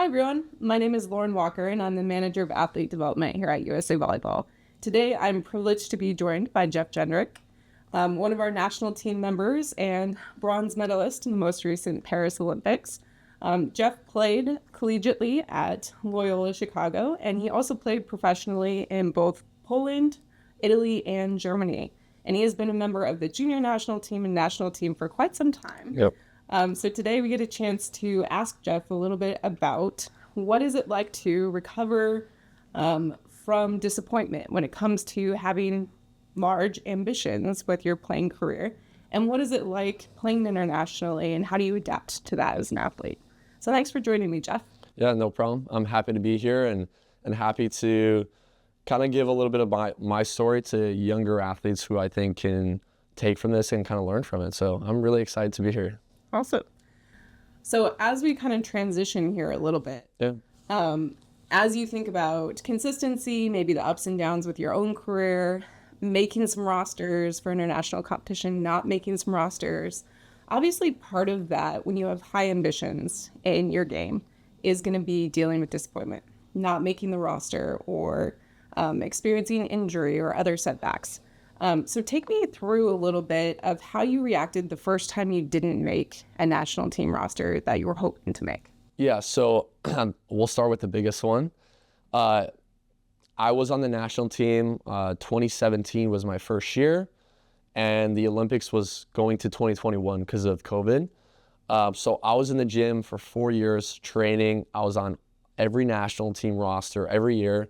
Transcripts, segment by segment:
Hi, everyone. My name is Lauren Walker, and I'm the Manager of Athlete Development here at USA Volleyball. Today, I'm privileged to be joined by Jeff Jendryk, one of our national team members and bronze medalist in the most recent Paris Olympics. Jeff played collegiately at Loyola Chicago, and he also played professionally in both Poland, Italy, and Germany. And he has been a member of the junior national team and national team for quite some time. Yep. So today we get a chance to ask Jeff a little bit about what is it like to recover from disappointment when it comes to having large ambitions with your playing career, and what is it like playing internationally, and how do you adapt to that as an athlete? So thanks for joining me, Jeff. Yeah, no problem. I'm happy to be here and happy to kind of give a little bit of my story to younger athletes who I think can take from this and kind of learn from it. So I'm really excited to be here. Awesome. So as we kind of transition here a little bit, as you think about consistency, maybe the ups and downs with your own career, making some rosters for international competition, not making some rosters, obviously part of that when you have high ambitions in your game is going to be dealing with disappointment, not making the roster or experiencing injury or other setbacks. So take me through a little bit of how you reacted the first time you didn't make a national team roster that you were hoping to make. Yeah, so we'll start with the biggest one. I was on the national team. 2017 was my first year, and the Olympics was going to 2021 because of COVID. So I was in the gym for 4 years training. I was on every national team roster every year,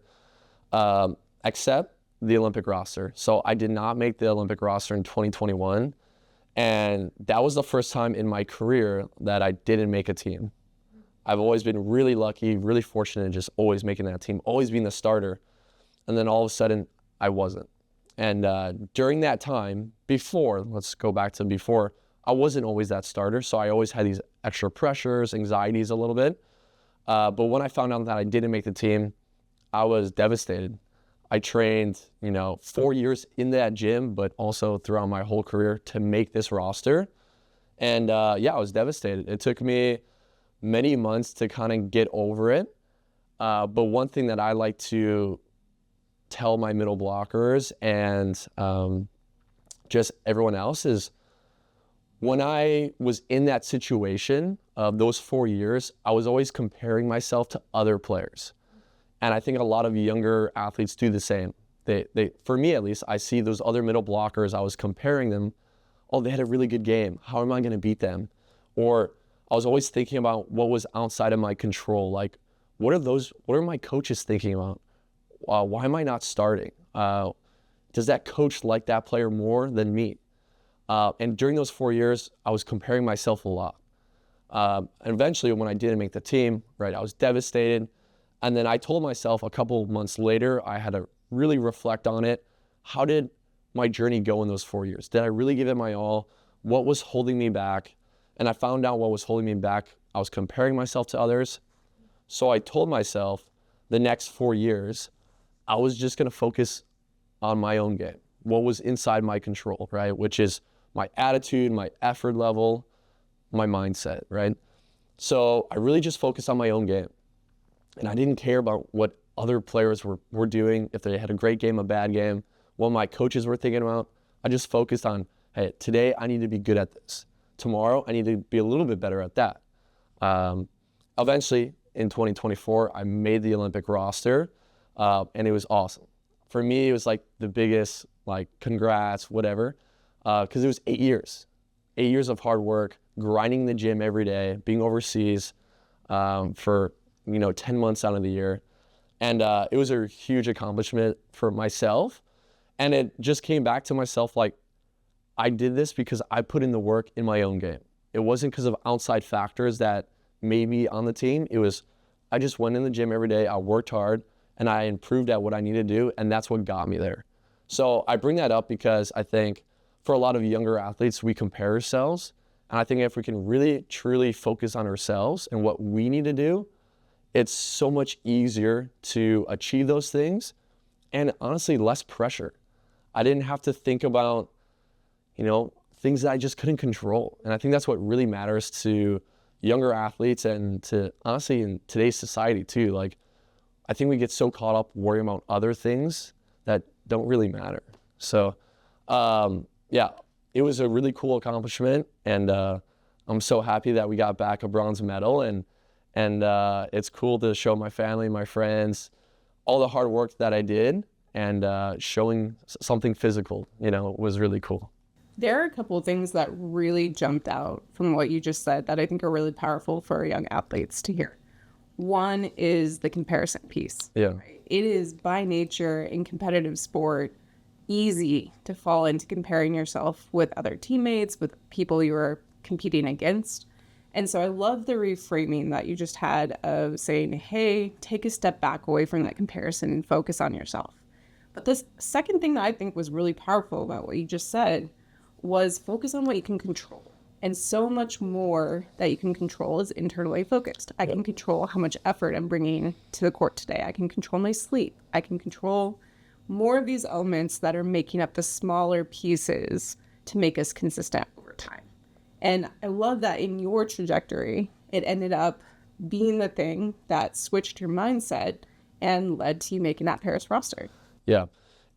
except the Olympic roster. So I did not make the Olympic roster in 2021. And that was the first time in my career that I didn't make a team. I've always been really lucky, really fortunate, just always making that team, always being the starter. And then all of a sudden, I wasn't. And during that time, let's go back to before, I wasn't always that starter. So I always had these extra pressures, anxieties a little bit. But when I found out that I didn't make the team, I was devastated. I trained, 4 years in that gym, but also throughout my whole career to make this roster. And I was devastated. It took me many months to kind of get over it. But one thing that I like to tell my middle blockers and just everyone else is when I was in that situation of those 4 years, I was always comparing myself to other players. And I think a lot of younger athletes do the same. They, for me at least, I see those other middle blockers, I was comparing them. Oh, they had a really good game. How am I going to beat them? Or I was always thinking about what was outside of my control. Like, what are my coaches thinking about? Why am I not starting? Does that coach like that player more than me? And during those 4 years, I was comparing myself a lot. And eventually, when I didn't make the team, right, I was devastated. And then I told myself a couple of months later, I had to really reflect on it. How did my journey go in those 4 years? Did I really give it my all? What was holding me back? And I found out what was holding me back. I was comparing myself to others. So I told myself the next 4 years, I was just going to focus on my own game, what was inside my control, right? Which is my attitude, my effort level, my mindset, right? So I really just focused on my own game. And I didn't care about what other players were doing, if they had a great game, a bad game, what my coaches were thinking about. I just focused on, hey, today I need to be good at this. Tomorrow I need to be a little bit better at that. Eventually, in 2024, I made the Olympic roster, and it was awesome. For me, it was like the biggest, congrats, whatever, because it was 8 years. 8 years of hard work, grinding the gym every day, being overseas for 10 months out of the year. And it was a huge accomplishment for myself. And it just came back to myself, I did this because I put in the work in my own game. It wasn't because of outside factors that made me on the team. It was, I just went in the gym every day, I worked hard, and I improved at what I needed to do, and that's what got me there. So I bring that up because I think for a lot of younger athletes, we compare ourselves. And I think if we can really, truly focus on ourselves and what we need to do, it's so much easier to achieve those things, and honestly, less pressure. I didn't have to think about, things that I just couldn't control. And I think that's what really matters to younger athletes and to honestly in today's society too, like I think we get so caught up worrying about other things that don't really matter. So yeah, it was a really cool accomplishment, and I'm so happy that we got back a bronze medal, and it's cool to show my family, my friends, all the hard work that I did, and showing something physical, you know, was really cool. There are a couple of things that really jumped out from what you just said that I think are really powerful for young athletes to hear. One is the comparison piece. Yeah. Right? It is by nature in competitive sport easy to fall into comparing yourself with other teammates, with people you are competing against. And so I love the reframing that you just had of saying, hey, take a step back away from that comparison and focus on yourself. But this second thing that I think was really powerful about what you just said was focus on what you can control. And so much more that you can control is internally focused. I can control how much effort I'm bringing to the court today. I can control my sleep. I can control more of these elements that are making up the smaller pieces to make us consistent over time. And I love that in your trajectory, it ended up being the thing that switched your mindset and led to you making that Paris roster. Yeah.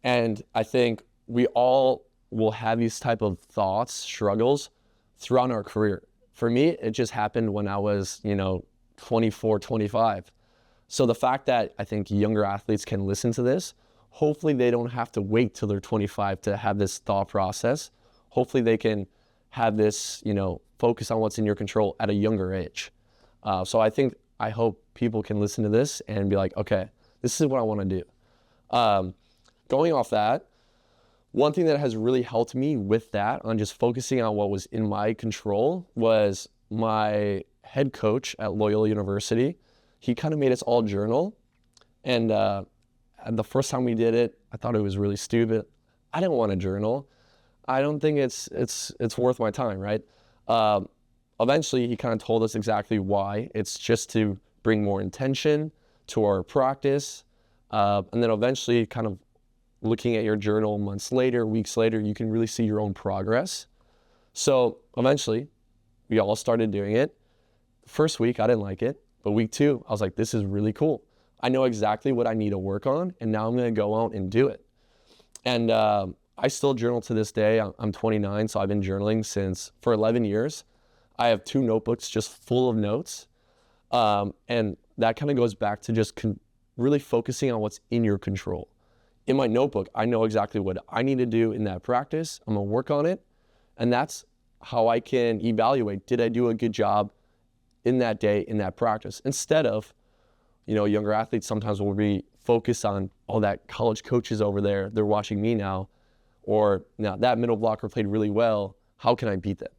And I think we all will have these type of thoughts, struggles throughout our career. For me, it just happened when I was, 24, 25. So the fact that I think younger athletes can listen to this, hopefully they don't have to wait till they're 25 to have this thought process. Hopefully they can have this, focus on what's in your control at a younger age. So I hope people can listen to this and be like, okay, this is what I want to do. Going off that, one thing that has really helped me with that on just focusing on what was in my control was my head coach at Loyola University. He kind of made us all journal. And the first time we did it, I thought it was really stupid. I didn't want to journal. I don't think it's worth my time, right? Eventually, he kind of told us exactly why. It's just to bring more intention to our practice. And then eventually kind of looking at your journal months later, weeks later, you can really see your own progress. So eventually, we all started doing it. First week, I didn't like it. But week 2, I was like, this is really cool. I know exactly what I need to work on, and now I'm going to go out and do it. And I still journal to this day. I'm 29, so I've been journaling for 11 years. I have 2 notebooks just full of notes. And that kind of goes back to just really focusing on what's in your control. In my notebook, I know exactly what I need to do in that practice. I'm going to work on it. And that's how I can evaluate, did I do a good job in that day, in that practice? Instead of, younger athletes sometimes will be focused on, oh, that college coach is over there, they're watching me now. Or, now that middle blocker played really well, how can I beat them?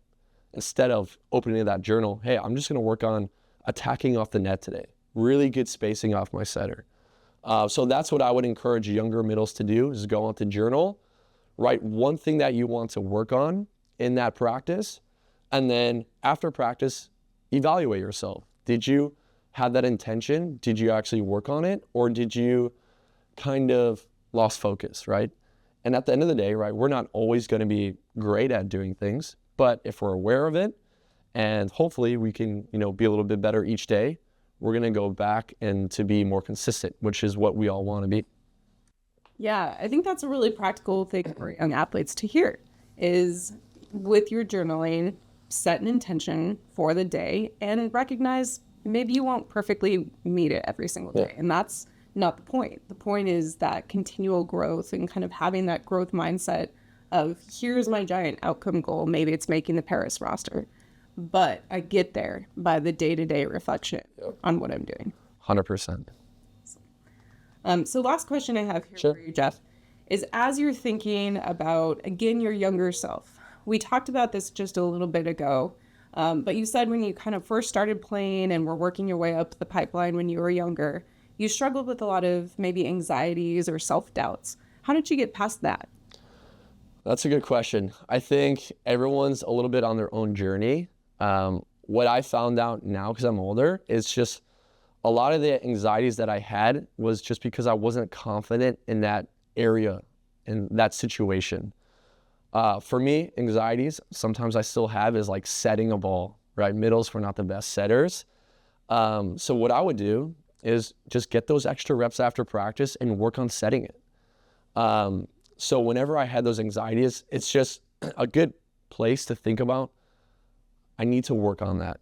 Instead of opening that journal, hey, I'm just going to work on attacking off the net today. Really good spacing off my setter. So that's what I would encourage younger middles to do, is go onto journal, write one thing that you want to work on in that practice, and then after practice, evaluate yourself. Did you have that intention? Did you actually work on it? Or did you kind of lost focus, right? And at the end of the day, right, we're not always going to be great at doing things, but if we're aware of it, and hopefully we can, be a little bit better each day, we're going to go back and to be more consistent, which is what we all want to be. Yeah, I think that's a really practical thing for young athletes to hear, is with your journaling, set an intention for the day and recognize maybe you won't perfectly meet it every single day. Yeah. And that's not the point. The point is that continual growth and kind of having that growth mindset of, here's my giant outcome goal. Maybe it's making the Paris roster, but I get there by the day-to-day reflection on what I'm doing. 100%. So last question I have here for you, Jeff, is as you're thinking about, again, your younger self, we talked about this just a little bit ago, but you said when you kind of first started playing and were working your way up the pipeline when you were younger, you struggled with a lot of maybe anxieties or self-doubts. How did you get past that? That's a good question. I think everyone's a little bit on their own journey. What I found out now, because I'm older, is just a lot of the anxieties that I had was just because I wasn't confident in that area, in that situation. For me, anxieties, sometimes I still have, is like setting a ball, right? Middles, we're not the best setters. So what I would do is just get those extra reps after practice and work on setting it. So whenever I had those anxieties, it's just a good place to think about, I need to work on that.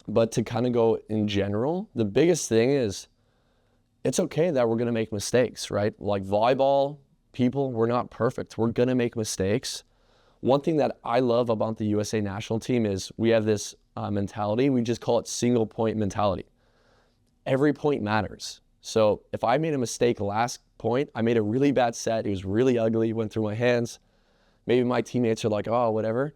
But to kind of go in general, the biggest thing is it's okay that we're going to make mistakes, right? Like volleyball people, we're not perfect. We're going to make mistakes. One thing that I love about the USA national team is we have this mentality. We just call it single point mentality. Every point matters. So if I made a mistake last point, I made a really bad set. It was really ugly, went through my hands. Maybe my teammates are like, oh, whatever.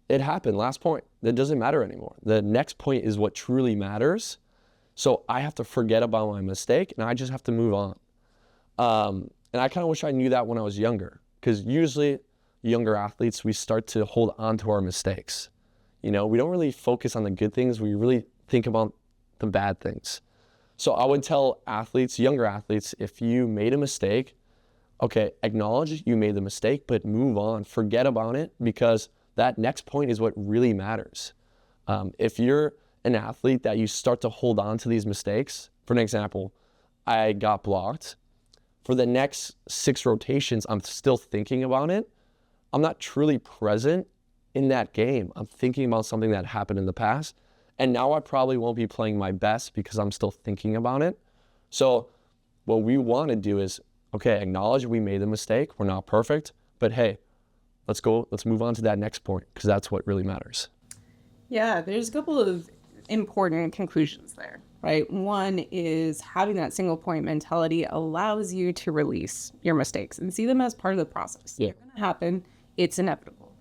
It happened last point. That doesn't matter anymore. The next point is what truly matters. So I have to forget about my mistake and I just have to move on. And I kind of wish I knew that when I was younger, because usually younger athletes, we start to hold on to our mistakes. You know, we don't really focus on the good things. We really think about the bad things. So I would tell athletes, younger athletes, if you made a mistake, okay, acknowledge you made the mistake, but move on, forget about it, because that next point is what really matters. If you're an athlete that you start to hold on to these mistakes, for an example, I got blocked. For the next 6 rotations, I'm still thinking about it. I'm not truly present in that game. I'm thinking about something that happened in the past. And now I probably won't be playing my best because I'm still thinking about it. So what we want to do is, okay, acknowledge we made the mistake. We're not perfect, but hey, let's move on to that next point, because that's what really matters. Yeah, there's a couple of important conclusions there, right? One is having that single point mentality allows you to release your mistakes and see them as part of the process. Yeah. They're going to happen. It's inevitable.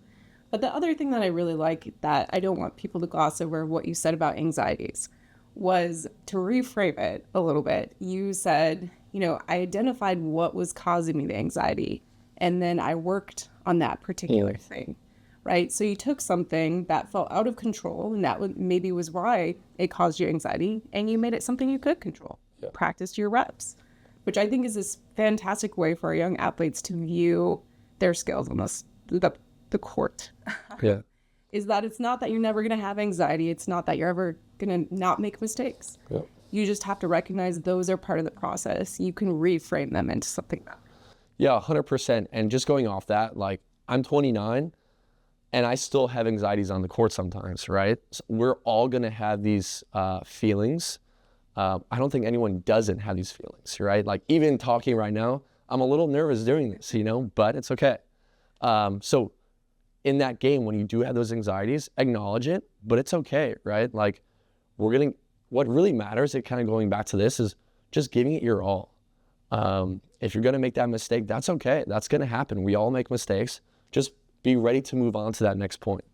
But the other thing that I really like, that I don't want people to gloss over what you said about anxieties, was to reframe it a little bit. You said, you know, I identified what was causing me the anxiety, and then I worked on that particular thing, right? So you took something that felt out of control, and that maybe was why it caused you anxiety, and you made it something you could control. Yeah. Practiced your reps, which I think is this fantastic way for our young athletes to view their skills on the court. Yeah. Is that it's not that you're never going to have anxiety. It's not that you're ever going to not make mistakes. Yeah. You just have to recognize those are part of the process. You can reframe them into something better. Yeah, 100%. And just going off that, like, I'm 29 and I still have anxieties on the court sometimes, right? So we're all going to have these feelings. I don't think anyone doesn't have these feelings, right? Like, even talking right now, I'm a little nervous doing this, you know, but it's okay. So in that game, when you do have those anxieties, acknowledge it, but it's okay, right? Like, what really matters, it kind of going back to this, is just giving it your all. If you're going to make that mistake, that's okay. That's going to happen. We all make mistakes. Just be ready to move on to that next point.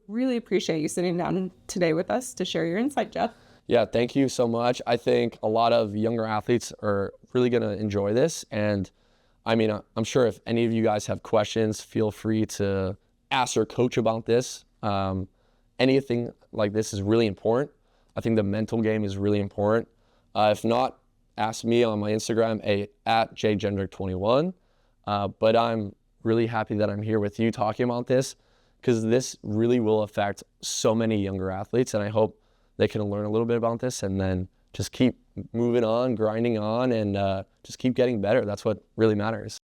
Really appreciate you sitting down today with us to share your insight, Jeff. Yeah, thank you so much. I think a lot of younger athletes are really going to enjoy this. And I mean, I'm sure if any of you guys have questions, feel free to ask your coach about this. Anything like this is really important. I think the mental game is really important. If not, ask me on my Instagram at Jendryk21. But I'm really happy that I'm here with you talking about this, because this really will affect so many younger athletes, and I hope they can learn a little bit about this and then just keep moving on, grinding on, and just keep getting better. That's what really matters.